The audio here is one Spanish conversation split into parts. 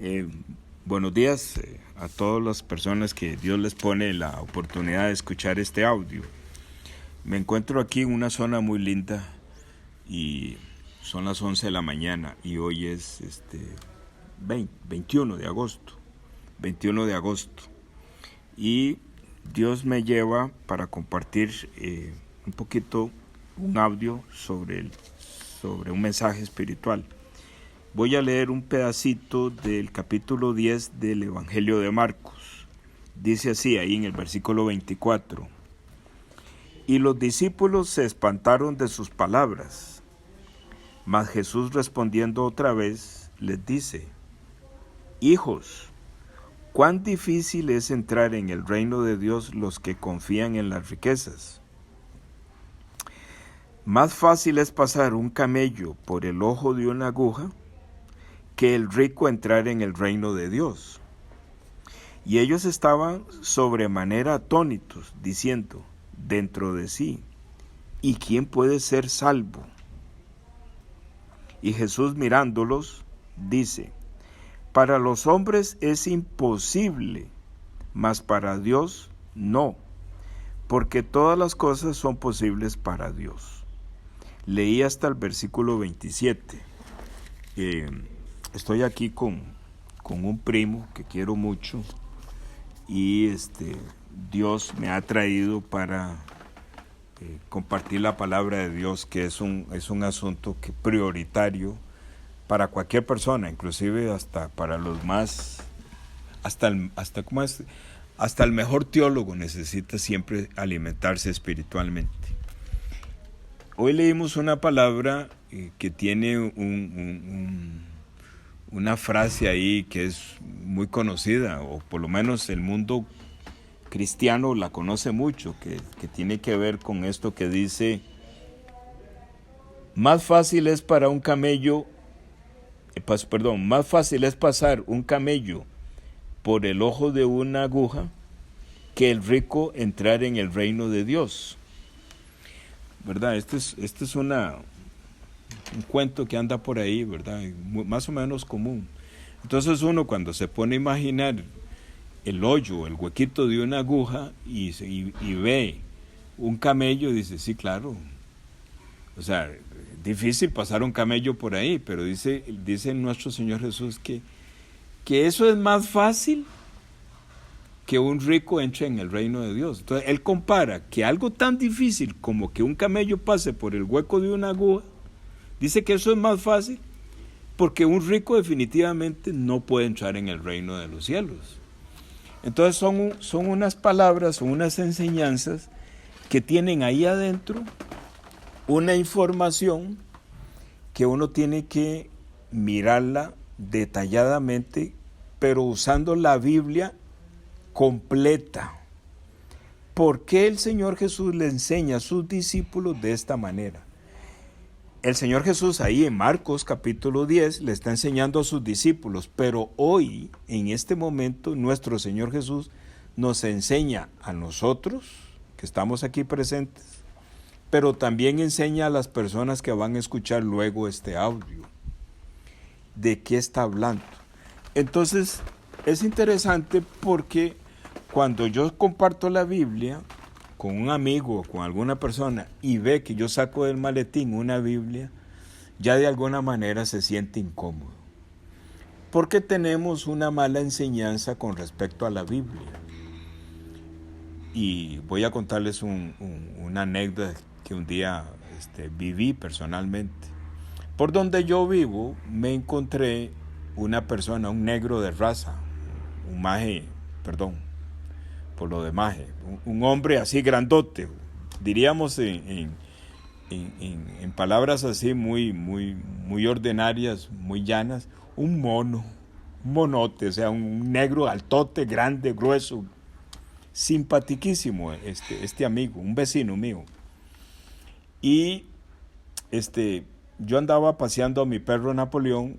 Eh, Buenos días a todas las personas que Dios les pone la oportunidad de escuchar este audio. Me encuentro aquí en una zona muy linda y son las 11 de la mañana y hoy es 21 de agosto. 21 de agosto. Y Dios me lleva para compartir un poquito un audio sobre un mensaje espiritual. Voy a leer un pedacito del capítulo 10 del Evangelio de Marcos. Dice así ahí en el versículo 24. Y los discípulos se espantaron de sus palabras. Mas Jesús respondiendo otra vez les dice: Hijos, cuán difícil es entrar en el reino de Dios los que confían en las riquezas. Más fácil es pasar un camello por el ojo de una aguja que el rico entrar en el reino de Dios. Y ellos estaban sobremanera atónitos, diciendo dentro de sí: ¿y quién puede ser salvo? Y Jesús mirándolos, dice: para los hombres es imposible, mas para Dios no, porque todas las cosas son posibles para Dios. Leí hasta el versículo 27. Estoy aquí con un primo que quiero mucho y Dios me ha traído para compartir la palabra de Dios, que es un asunto prioritario para cualquier persona, inclusive hasta para los más, hasta el mejor teólogo necesita siempre alimentarse espiritualmente. Hoy leímos una palabra que tiene una frase ahí que es muy conocida, o por lo menos el mundo cristiano la conoce mucho, que tiene que ver con esto que dice: más fácil es pasar un camello por el ojo de una aguja que el rico entrar en el reino de Dios. ¿Verdad? Este es un cuento que anda por ahí, ¿verdad? Más o menos común. Entonces uno, cuando se pone a imaginar el hoyo, el huequito de una aguja y ve un camello, dice: sí, claro. O sea, difícil pasar un camello por ahí, pero dice nuestro Señor Jesús que eso es más fácil que un rico entre en el reino de Dios. Entonces Él compara que algo tan difícil como que un camello pase por el hueco de una aguja, dice que eso es más fácil porque un rico definitivamente no puede entrar en el reino de los cielos. Entonces son unas palabras, son unas enseñanzas que tienen ahí adentro una información que uno tiene que mirarla detalladamente, pero usando la Biblia completa. ¿Por qué el Señor Jesús le enseña a sus discípulos de esta manera? El Señor Jesús ahí en Marcos capítulo 10 le está enseñando a sus discípulos, pero hoy, en este momento, nuestro Señor Jesús nos enseña a nosotros, que estamos aquí presentes, pero también enseña a las personas que van a escuchar luego este audio. ¿De qué está hablando? Entonces, es interesante porque cuando yo comparto la Biblia con un amigo o con alguna persona y ve que yo saco del maletín una Biblia, ya de alguna manera se siente incómodo. Porque tenemos una mala enseñanza con respecto a la Biblia. Y voy a contarles una anécdota que un día viví personalmente. Por donde yo vivo me encontré una persona, un negro de raza, un maje, por lo de maje, un hombre así grandote, diríamos en palabras así muy ordinarias, muy llanas, un monote, o sea, un negro altote, grande, grueso, simpatiquísimo este amigo, un vecino mío. Y yo andaba paseando a mi perro Napoleón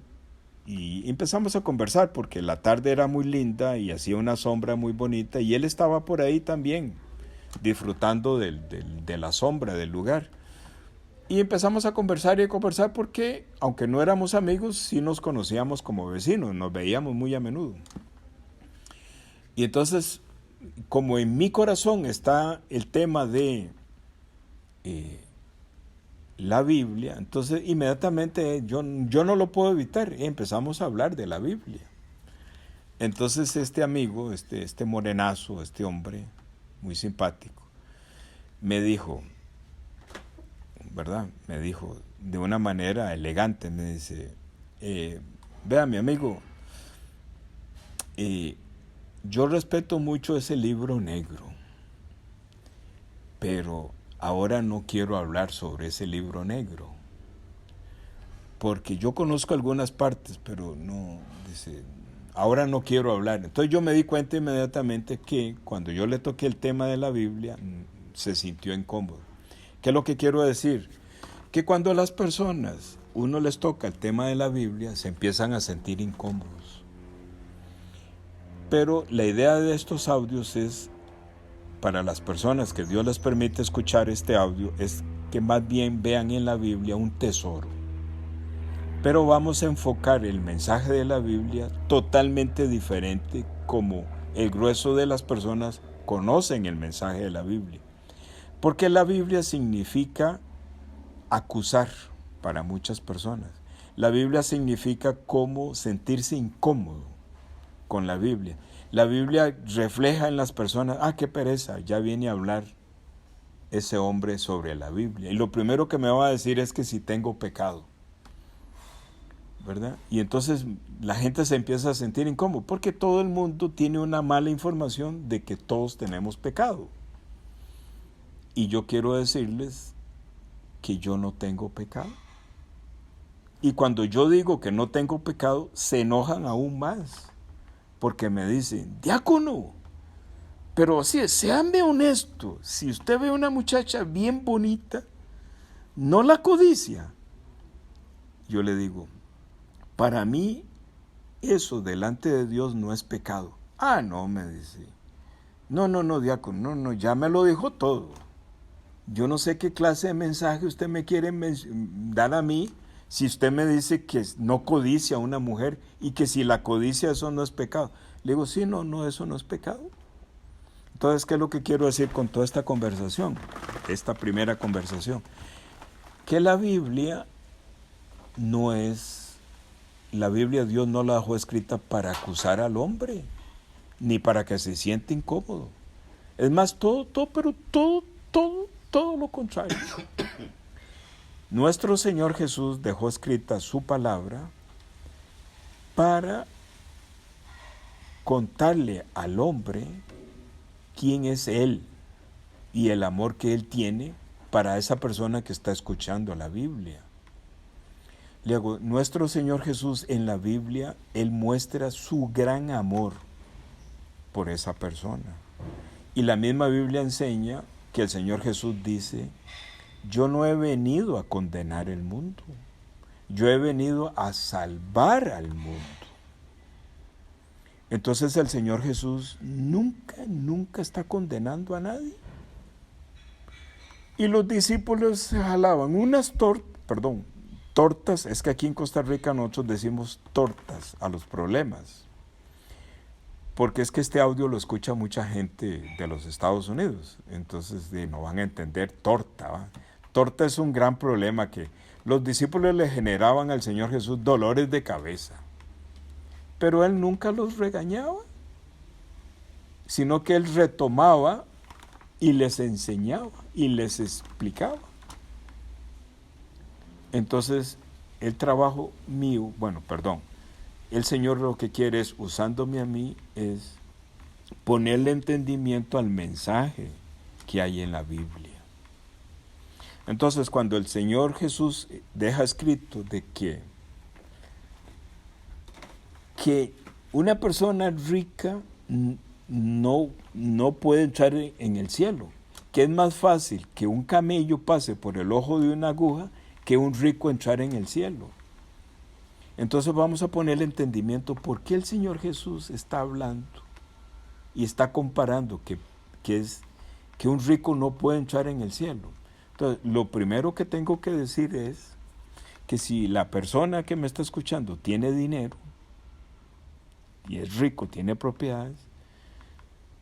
y empezamos a conversar porque la tarde era muy linda y hacía una sombra muy bonita y él estaba por ahí también disfrutando de la sombra del lugar. Y empezamos a conversar y a conversar porque, aunque no éramos amigos, sí nos conocíamos como vecinos, nos veíamos muy a menudo. Y entonces, como en mi corazón está el tema de la Biblia, entonces inmediatamente yo no lo puedo evitar y empezamos a hablar de la Biblia. Entonces este amigo, este morenazo, este hombre muy simpático, me dijo, ¿verdad? Me dijo de una manera elegante, me dice, vea mi amigo, yo respeto mucho ese libro negro, pero ahora no quiero hablar sobre ese libro negro, porque yo conozco algunas partes, pero no, dice, ahora no quiero hablar. Entonces yo me di cuenta inmediatamente que cuando yo le toqué el tema de la Biblia, se sintió incómodo. ¿Qué es lo que quiero decir? Que cuando a las personas uno les toca el tema de la Biblia, se empiezan a sentir incómodos. Pero la idea de estos audios es, para las personas que Dios les permite escuchar este audio, es que más bien vean en la Biblia un tesoro. Pero vamos a enfocar el mensaje de la Biblia totalmente diferente como el grueso de las personas conocen el mensaje de la Biblia. Porque la Biblia significa acusar para muchas personas. La Biblia significa cómo sentirse incómodo con la Biblia. La Biblia refleja en las personas, qué pereza, ya viene a hablar ese hombre sobre la Biblia. Y lo primero que me va a decir es que si tengo pecado, ¿verdad? Y entonces la gente se empieza a sentir incómodo, porque todo el mundo tiene una mala información de que todos tenemos pecado. Y yo quiero decirles que yo no tengo pecado. Y cuando yo digo que no tengo pecado, se enojan aún más. Porque me dicen, diácono, pero sí, séame honesto, si usted ve una muchacha bien bonita, no la codicia. Yo le digo, para mí eso delante de Dios no es pecado. No, me dice. No, diácono, no, ya me lo dijo todo. Yo no sé qué clase de mensaje usted me quiere dar a mí si usted me dice que no codicia a una mujer y que si la codicia eso no es pecado. Le digo, sí, no, eso no es pecado. Entonces, ¿qué es lo que quiero decir con toda esta conversación? Esta primera conversación. Que la Biblia Dios no la dejó escrita para acusar al hombre, ni para que se sienta incómodo. Es más, todo lo contrario. Nuestro Señor Jesús dejó escrita su palabra para contarle al hombre quién es Él y el amor que Él tiene para esa persona que está escuchando la Biblia. Luego, nuestro Señor Jesús en la Biblia, Él muestra su gran amor por esa persona. Y la misma Biblia enseña que el Señor Jesús dice, yo no he venido a condenar el mundo, yo he venido a salvar al mundo. Entonces el Señor Jesús nunca está condenando a nadie. Y los discípulos se jalaban unas tortas, es que aquí en Costa Rica nosotros decimos tortas a los problemas. Porque es que este audio lo escucha mucha gente de los Estados Unidos, entonces no van a entender torta, ¿va? Torta es un gran problema que los discípulos le generaban al Señor Jesús dolores de cabeza. Pero Él nunca los regañaba, sino que Él retomaba y les enseñaba y les explicaba. Entonces, el trabajo mío, el Señor lo que quiere es, usándome a mí, es ponerle entendimiento al mensaje que hay en la Biblia. Entonces, cuando el Señor Jesús deja escrito de que una persona rica no puede entrar en el cielo, que es más fácil que un camello pase por el ojo de una aguja que un rico entrar en el cielo. Entonces vamos a poner el entendimiento por qué el Señor Jesús está hablando y está comparando que un rico no puede entrar en el cielo. Entonces, lo primero que tengo que decir es que si la persona que me está escuchando tiene dinero y es rico, tiene propiedades,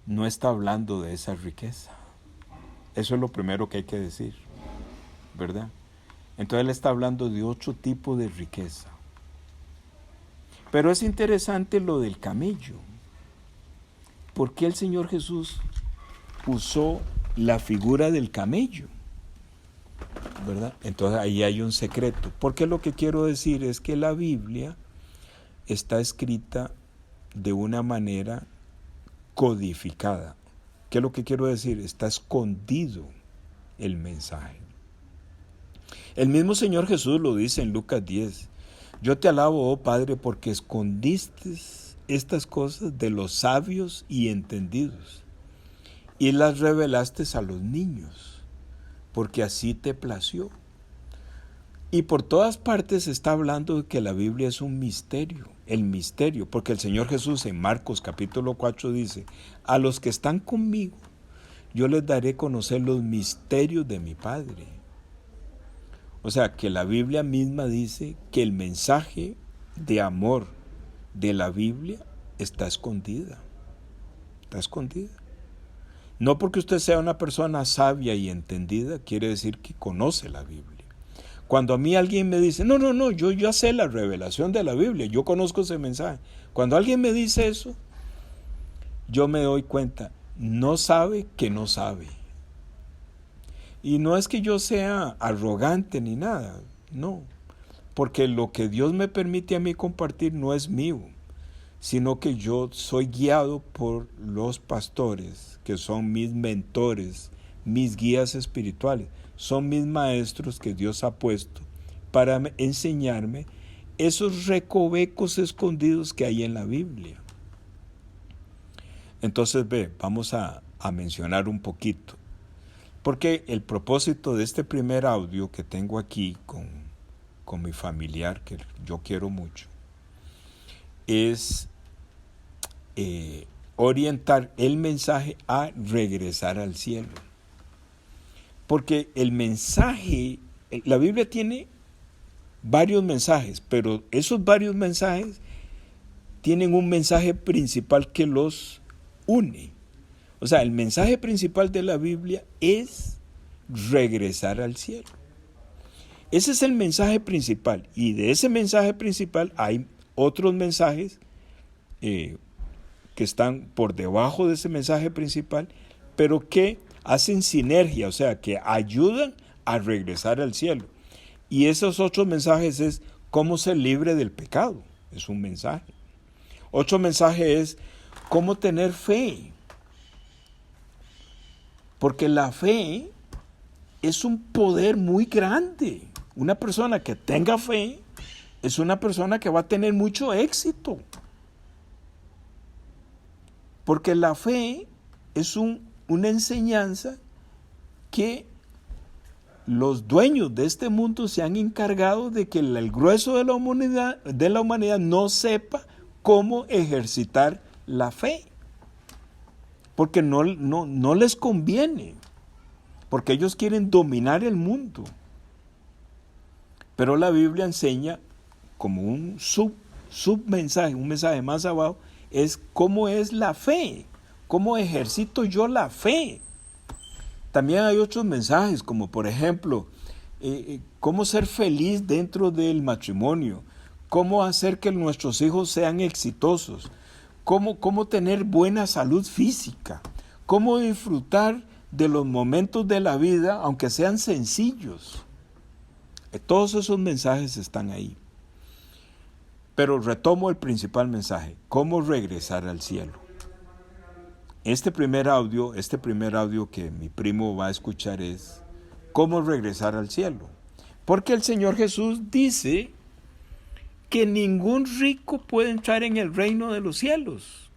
no está hablando de esa riqueza. Eso es lo primero que hay que decir, ¿verdad? Entonces él está hablando de otro tipo de riqueza. Pero es interesante lo del camello. ¿Por qué el Señor Jesús usó la figura del camello? ¿Verdad? Entonces ahí hay un secreto. Porque lo que quiero decir es que la Biblia está escrita de una manera codificada. ¿Qué es lo que quiero decir? Está escondido el mensaje. El mismo Señor Jesús lo dice en Lucas 10. Yo te alabo, oh Padre, porque escondiste estas cosas de los sabios y entendidos y las revelaste a los niños, porque así te plació. Y por todas partes está hablando de que la Biblia es un misterio, el misterio, porque el Señor Jesús en Marcos capítulo 4 dice, a los que están conmigo, yo les daré a conocer los misterios de mi Padre. O sea, que la Biblia misma dice que el mensaje de amor de la Biblia está escondida. Está escondida. No porque usted sea una persona sabia y entendida, quiere decir que conoce la Biblia. Cuando a mí alguien me dice, no, yo ya sé la revelación de la Biblia, yo conozco ese mensaje. Cuando alguien me dice eso, yo me doy cuenta, no sabe que no sabe. Y no es que yo sea arrogante ni nada, no. Porque lo que Dios me permite a mí compartir no es mío, sino que yo soy guiado por los pastores, que son mis mentores, mis guías espirituales. Son mis maestros que Dios ha puesto para enseñarme esos recovecos escondidos que hay en la Biblia. Entonces, vamos a mencionar un poquito. Porque el propósito de este primer audio que tengo aquí con mi familiar, que yo quiero mucho, es orientar el mensaje a regresar al cielo. Porque el mensaje, la Biblia tiene varios mensajes, pero esos varios mensajes tienen un mensaje principal que los une. O sea, el mensaje principal de la Biblia es regresar al cielo. Ese es el mensaje principal. Y de ese mensaje principal hay otros mensajes que están por debajo de ese mensaje principal, pero que hacen sinergia, o sea, que ayudan a regresar al cielo. Y esos otros mensajes es cómo ser libre del pecado. Es un mensaje. Otro mensaje es cómo tener fe. Porque la fe es un poder muy grande. Una persona que tenga fe es una persona que va a tener mucho éxito. Porque la fe es una enseñanza que los dueños de este mundo se han encargado de que el grueso de la humanidad no sepa cómo ejercitar la fe. Porque no les conviene, porque ellos quieren dominar el mundo. Pero la Biblia enseña como un submensaje, un mensaje más abajo, es cómo es la fe, cómo ejercito yo la fe. También hay otros mensajes, como por ejemplo, cómo ser feliz dentro del matrimonio, cómo hacer que nuestros hijos sean exitosos, cómo tener buena salud física, cómo disfrutar de los momentos de la vida, aunque sean sencillos. Todos esos mensajes están ahí. Pero retomo el principal mensaje, cómo regresar al cielo. Este primer audio que mi primo va a escuchar es cómo regresar al cielo. Porque el Señor Jesús dice que ningún rico puede entrar en el reino de los cielos.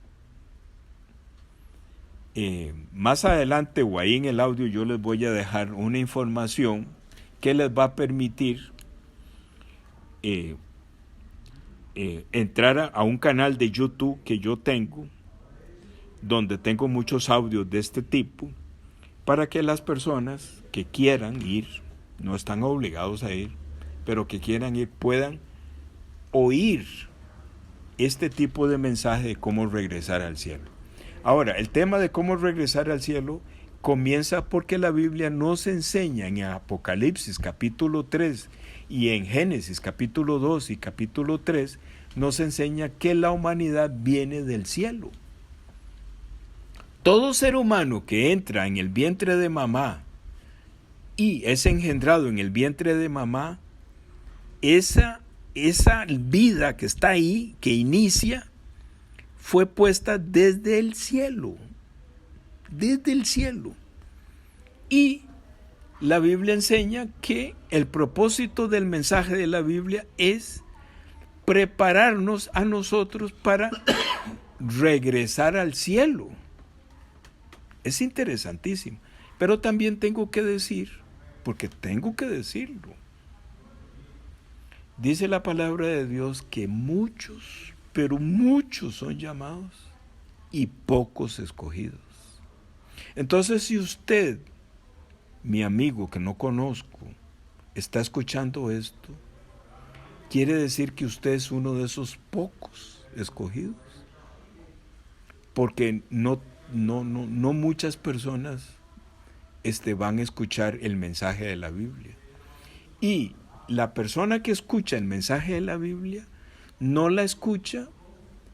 Más adelante o ahí en el audio yo les voy a dejar una información que les va a permitir entrar a un canal de YouTube que yo tengo, donde tengo muchos audios de este tipo, para que las personas que quieran ir, no están obligados a ir, pero que quieran ir, puedan oír este tipo de mensaje de cómo regresar al cielo. Ahora, el tema de cómo regresar al cielo comienza porque la Biblia nos enseña en Apocalipsis capítulo 3 y en Génesis capítulo 2 y capítulo 3, nos enseña que la humanidad viene del cielo. Todo ser humano que entra en el vientre de mamá y es engendrado en el vientre de mamá, esa vida que está ahí, que inicia, fue puesta desde el cielo. Desde el cielo. Y la Biblia enseña que el propósito del mensaje de la Biblia es prepararnos a nosotros para regresar al cielo. Es interesantísimo. Pero también tengo que decir, porque tengo que decirlo, dice la palabra de Dios que muchos, pero muchos son llamados y pocos escogidos. Entonces, si usted, mi amigo que no conozco, está escuchando esto, quiere decir que usted es uno de esos pocos escogidos. Porque no muchas personas van a escuchar el mensaje de la Biblia. Y la persona que escucha el mensaje de la Biblia no la escucha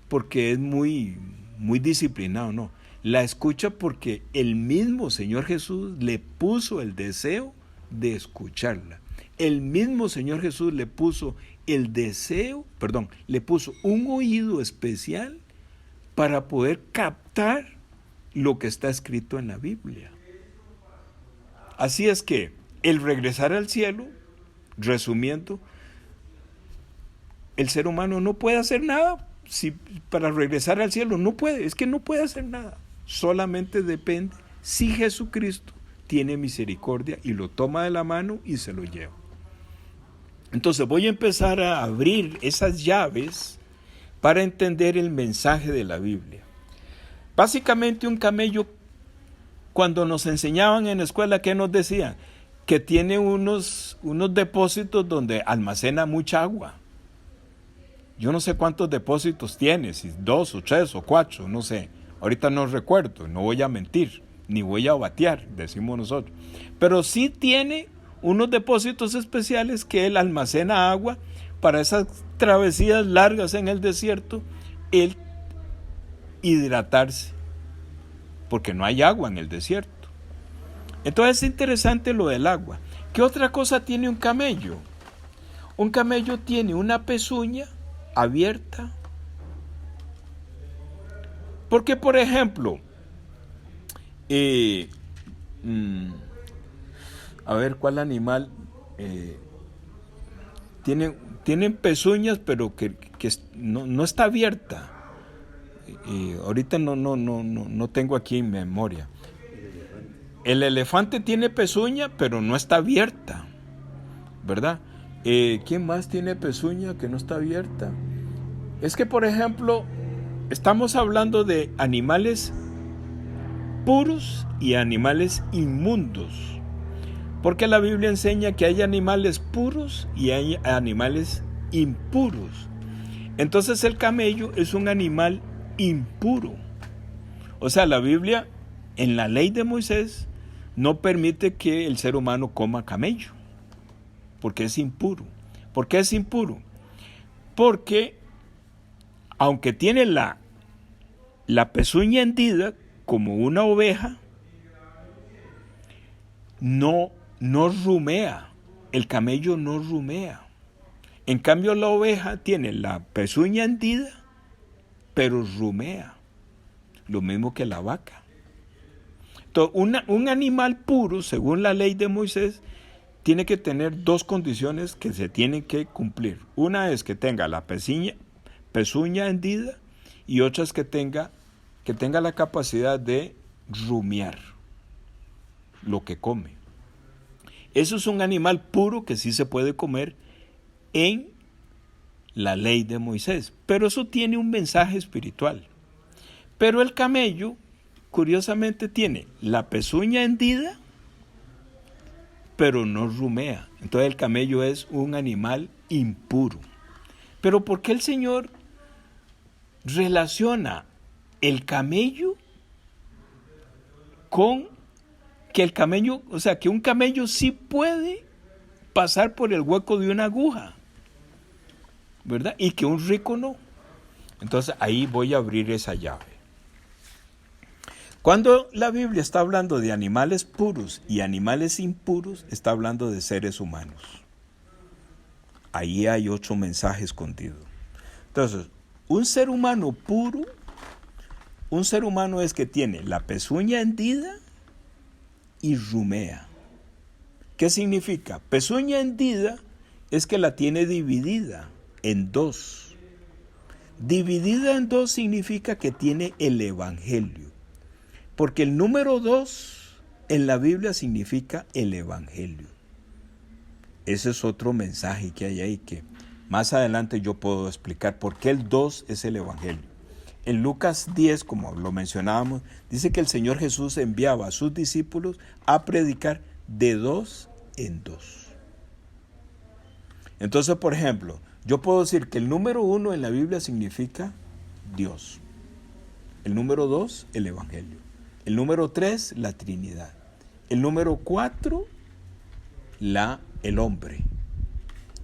porque es muy disciplinado, no. La escucha porque el mismo Señor Jesús le puso el deseo de escucharla. El mismo Señor Jesús le puso le puso un oído especial para poder captar lo que está escrito en la Biblia. Así es que el regresar al cielo, resumiendo, el ser humano no puede hacer nada para regresar al cielo. No puede hacer nada. Solamente depende si Jesucristo tiene misericordia y lo toma de la mano y se lo lleva. Entonces voy a empezar a abrir esas llaves para entender el mensaje de la Biblia. Básicamente un camello, cuando nos enseñaban en la escuela, ¿qué nos decían? Que tiene unos depósitos donde almacena mucha agua. Yo no sé cuántos depósitos tiene, si 2 o 3 o 4, no sé. Ahorita no recuerdo, no voy a mentir, ni voy a batear, decimos nosotros. Pero sí tiene unos depósitos especiales que él almacena agua para esas travesías largas en el desierto, él hidratarse, porque no hay agua en el desierto. Entonces es interesante lo del agua. ¿Qué otra cosa tiene un camello? Un camello tiene una pezuña abierta. Porque, por ejemplo, a ver, ¿cuál animal tienen pezuñas, pero que no está abierta? Ahorita no tengo aquí en memoria. El elefante tiene pezuña, pero no está abierta, ¿verdad? ¿Quién más tiene pezuña que no está abierta? Es que, por ejemplo, estamos hablando de animales puros y animales inmundos. Porque la Biblia enseña que hay animales puros y hay animales impuros. Entonces el camello es un animal impuro. O sea, la Biblia, en la ley de Moisés, no permite que el ser humano coma camello, porque es impuro. ¿Por qué es impuro? Porque aunque tiene la pezuña hendida como una oveja, no rumea. El camello no rumea. En cambio, la oveja tiene la pezuña hendida, pero rumea. Lo mismo que la vaca. Entonces, un animal puro, según la ley de Moisés, tiene que tener 2 condiciones que se tienen que cumplir. Una es que tenga la pezuña hendida y otra es que tenga la capacidad de rumiar lo que come. Eso es un animal puro que sí se puede comer en la ley de Moisés, pero eso tiene un mensaje espiritual. Pero el camello, curiosamente tiene la pezuña hendida, pero no rumea. Entonces el camello es un animal impuro. Pero ¿por qué el Señor relaciona el camello con que el camello, o sea, que un camello sí puede pasar por el hueco de una aguja, ¿verdad? Y que un rico no? Entonces ahí voy a abrir esa llave. Cuando la Biblia está hablando de animales puros y animales impuros, está hablando de seres humanos. Ahí hay otro mensaje escondido. Entonces, un ser humano puro, un ser humano es que tiene la pezuña hendida y rumea. ¿Qué significa? Pezuña hendida es que la tiene dividida en dos. Dividida en dos significa que tiene el Evangelio. Porque el número 2 en la Biblia significa el Evangelio. Ese es otro mensaje que hay ahí que más adelante yo puedo explicar por qué el 2 es el Evangelio. En Lucas 10, como lo mencionábamos, dice que el Señor Jesús enviaba a sus discípulos a predicar de 2 en 2. Entonces, por ejemplo, yo puedo decir que el número 1 en la Biblia significa Dios. El número 2, el Evangelio. El número 3, la Trinidad. El número 4, el hombre.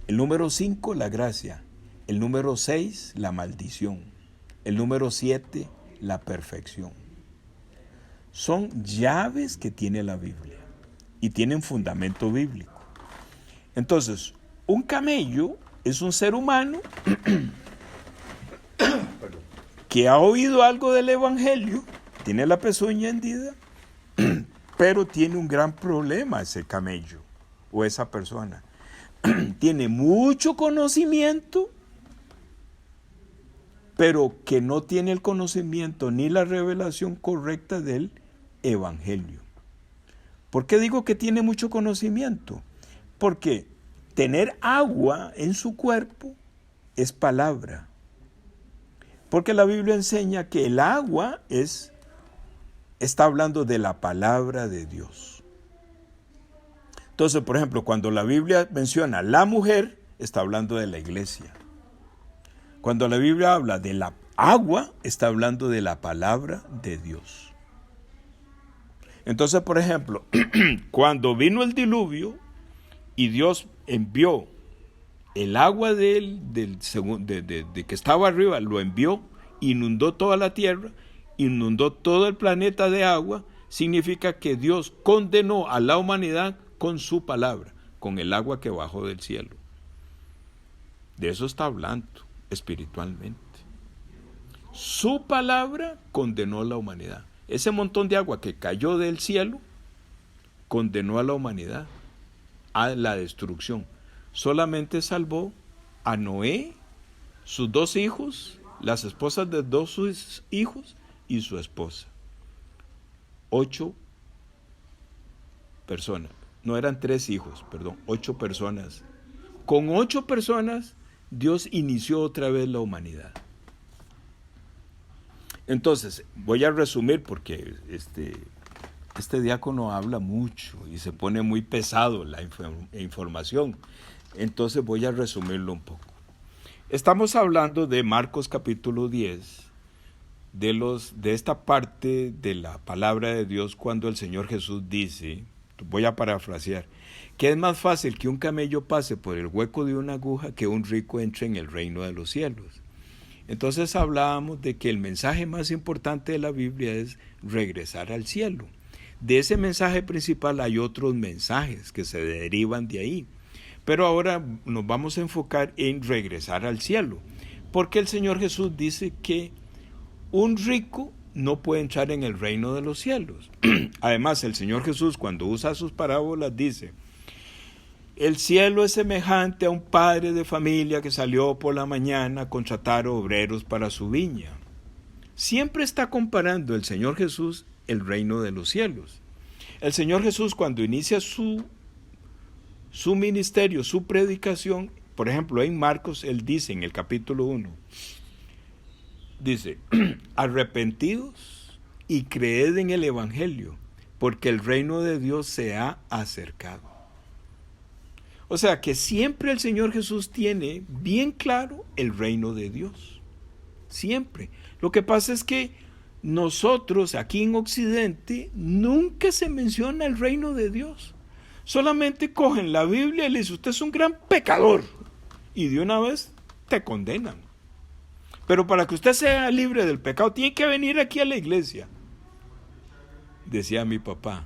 El número 5, la gracia. El número 6, la maldición. El número 7, la perfección. Son llaves que tiene la Biblia y tienen fundamento bíblico. Entonces, un camello es un ser humano que ha oído algo del Evangelio, tiene la pezuña hendida, pero tiene un gran problema ese camello o esa persona. Tiene mucho conocimiento, pero que no tiene el conocimiento ni la revelación correcta del Evangelio. ¿Por qué digo que tiene mucho conocimiento? Porque tener agua en su cuerpo es palabra. Porque la Biblia enseña que el agua está hablando de la palabra de Dios. Entonces, por ejemplo, cuando la Biblia menciona la mujer, está hablando de la iglesia. Cuando la Biblia habla de la agua, está hablando de la palabra de Dios. Entonces, por ejemplo, cuando vino el diluvio y Dios envió el agua de que estaba arriba, lo envió, inundó toda la tierra, inundó todo el planeta de agua, significa que Dios condenó a la humanidad con su palabra, con el agua que bajó del cielo. De eso está hablando espiritualmente. Su palabra condenó a la humanidad. Ese montón de agua que cayó del cielo condenó a la humanidad a la destrucción. Solamente salvó a Noé, sus 2 hijos, las esposas de 2 sus hijos y su esposa. 8 personas. No eran 3 hijos, perdón, 8 personas. Con 8 personas, Dios inició otra vez la humanidad. Entonces, voy a resumir porque este diácono habla mucho y se pone muy pesado la información. Entonces voy a resumirlo un poco. Estamos hablando de Marcos capítulo 10, de esta parte de la palabra de Dios cuando el Señor Jesús dice, voy a parafrasear, que es más fácil que un camello pase por el hueco de una aguja que un rico entre en el reino de los cielos. Entonces hablábamos de que el mensaje más importante de la Biblia es regresar al cielo. De ese mensaje principal hay otros mensajes que se derivan de ahí. Pero ahora nos vamos a enfocar en regresar al cielo. Porque el Señor Jesús dice que un rico no puede entrar en el reino de los cielos. Además, el Señor Jesús, cuando usa sus parábolas, dice: el cielo es semejante a un padre de familia que salió por la mañana a contratar obreros para su viña. Siempre está comparando el Señor Jesús el reino de los cielos. El Señor Jesús, cuando inicia su ministerio, su predicación, por ejemplo, en Marcos, él dice en el capítulo 1, dice: arrepentidos y creed en el Evangelio, porque el reino de Dios se ha acercado. O sea que siempre el Señor Jesús tiene bien claro el reino de Dios. Siempre. Lo que pasa es que nosotros aquí en Occidente nunca se menciona el reino de Dios. Solamente cogen la Biblia y le dicen, usted es un gran pecador. Y de una vez te condenan. Pero para que usted sea libre del pecado, tiene que venir aquí a la iglesia. Decía mi papá,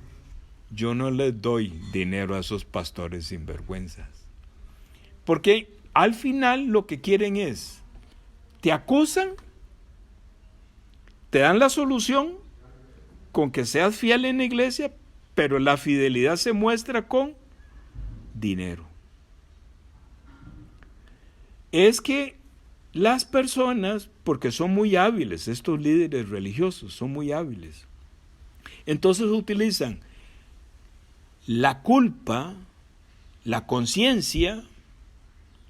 yo no les doy dinero a esos pastores sinvergüenzas. Porque al final lo que quieren es, te acusan, te dan la solución con que seas fiel en la iglesia, pero la fidelidad se muestra con dinero. Es que las personas, porque son muy hábiles, estos líderes religiosos son muy hábiles, entonces utilizan la culpa, la conciencia,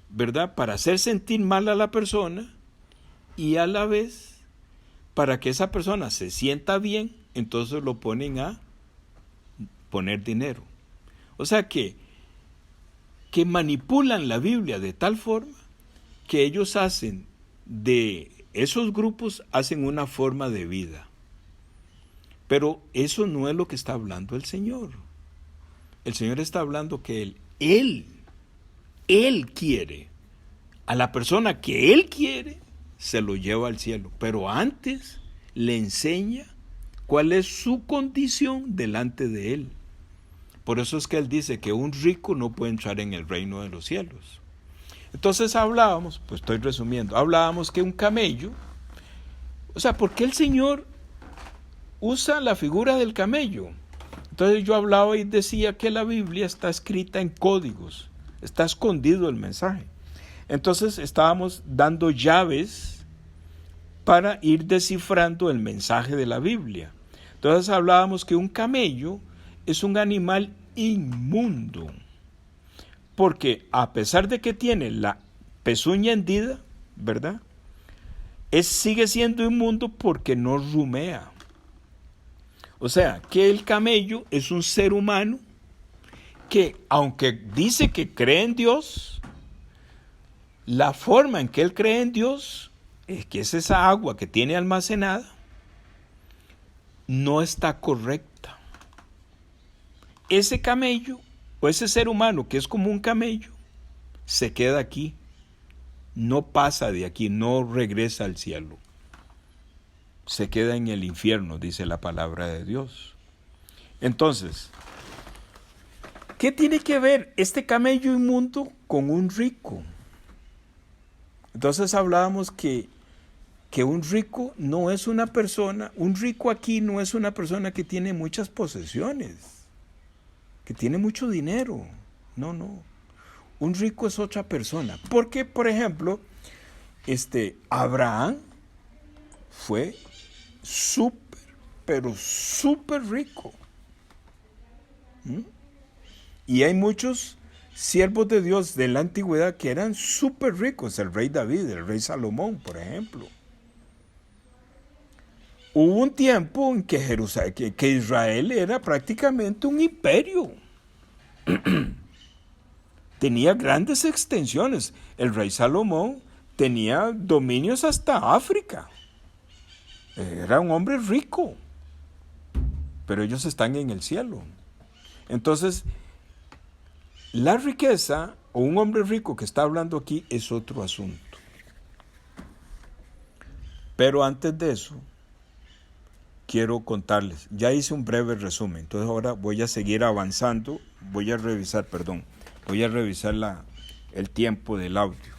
¿verdad?, para hacer sentir mal a la persona y a la vez para que esa persona se sienta bien, entonces lo ponen a poner dinero. O sea que manipulan la Biblia de tal forma que ellos hacen de esos grupos, hacen una forma de vida. Pero eso no es lo que está hablando el Señor. El Señor está hablando que Él quiere, a la persona que Él quiere, se lo lleva al cielo. Pero antes le enseña cuál es su condición delante de Él. Por eso es que Él dice que un rico no puede entrar en el reino de los cielos. Entonces hablábamos, pues estoy resumiendo, hablábamos que un camello, o sea, ¿por qué el Señor usa la figura del camello? Entonces yo hablaba y decía que la Biblia está escrita en códigos, está escondido el mensaje. Entonces estábamos dando llaves para ir descifrando el mensaje de la Biblia. Entonces hablábamos que un camello es un animal inmundo, porque a pesar de que tiene la pezuña hendida, ¿verdad?, sigue siendo inmundo porque no rumea. O sea, que el camello es un ser humano que, aunque dice que cree en Dios, la forma en que él cree en Dios, es que es esa agua que tiene almacenada, no está correcta. Ese camello, o ese ser humano que es como un camello, se queda aquí, no pasa de aquí, no regresa al cielo. Se queda en el infierno, dice la palabra de Dios. Entonces, ¿qué tiene que ver este camello inmundo con un rico? Entonces hablábamos que un rico no es una persona, un rico aquí no es una persona que tiene muchas posesiones, que tiene mucho dinero. No. Un rico es otra persona. Porque, por ejemplo, Abraham fue súper, pero súper rico. Y hay muchos siervos de Dios de la antigüedad que eran súper ricos. El rey David, el rey Salomón, por ejemplo. Hubo un tiempo en que Israel era prácticamente un imperio. Tenía grandes extensiones. El rey Salomón tenía dominios hasta África. Era un hombre rico. Pero ellos están en el cielo. Entonces, la riqueza o un hombre rico que está hablando aquí es otro asunto. Pero antes de eso, quiero contarles. Ya hice un breve resumen. Entonces ahora voy a seguir avanzando. Voy a revisar el tiempo del audio.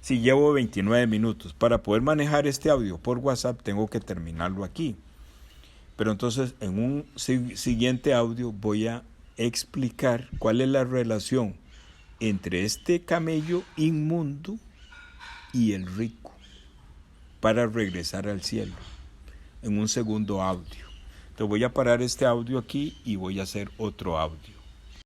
Si llevo 29 minutos. Para poder manejar este audio por WhatsApp tengo que terminarlo aquí. Pero entonces en un siguiente audio voy a explicar cuál es la relación entre este camello inmundo y el rico para regresar al cielo. En un segundo audio. Entonces voy a parar este audio aquí y voy a hacer otro audio.